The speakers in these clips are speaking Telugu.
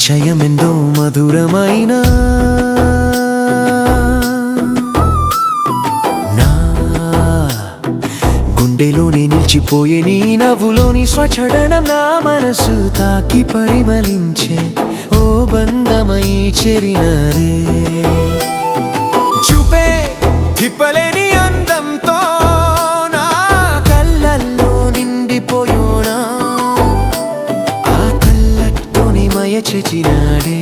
పరిచయమెందో మధురమైన నా గుండెలోనే నిలిచిపోయే నీ నవ్వులోని స్వచడనం నా మనసు తాకి పరిమళించే ఓ బంధమై చెరినరే చూపే తిప్పలేని అందంతో నా కళ్ళల్లో నిండిపోయోనా ఆ కళ్ళతోని మయ చెచినాడే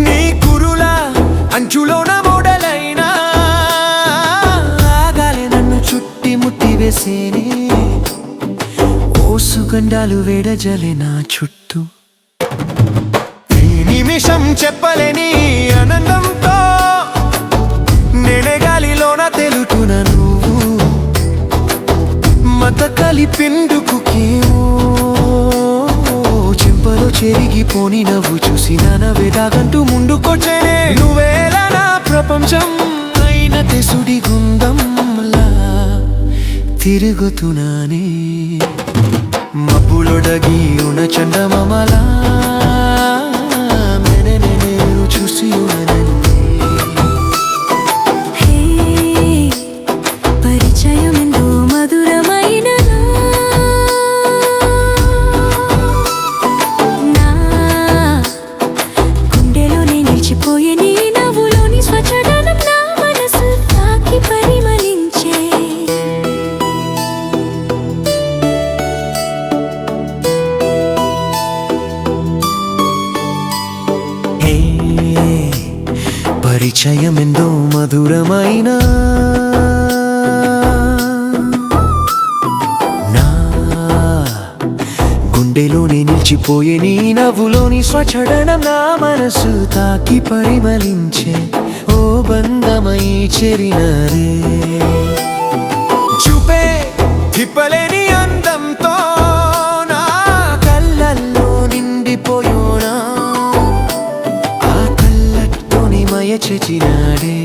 నీ కురుల అంచులోన మొడలైనా ఆగాలే నన్ను చుట్టి ముట్టి వేసేనే ఓ సుగంధాలు వేడజలే నా చుట్టూ ఈ నిమిషం చెప్పలేని ఆనందంతో నేనే గాలిలోన తెలుతున్న నువ్వు మత కలిపిండుకుకేమో చెంపలో చెరిగిపోని నవ్వు చూసి నవ్వేదాగంటూ ముందుకొచ్చేనే నువ్వేలా నా ప్రపంచం అయిన తెసుడి గుందంలా తిరుగుతున్నానే మబ్బులొడగి ఉన్న చందమామలా నేను చూసి పరిచయమెందో మధురమైన నా గుండెలోనే నిలిచిపోయే నీ నవ్వులోని స్వచడనం నా మనసు తాకి పరిమళించే పరిచయమెందో మధురమైన నా గుండెలోనే నిలిచిపోయే నీ నవ్వులోని స్వచడనం నా మనసు తాకి పరిమళించే ఓ బంధమై చెరినరే చూపే తిప్పలేని అందంతో నా కళ్ళల్లో నిండిపోయోనా ఆ కళ్ళతోని మయ చెచినాడే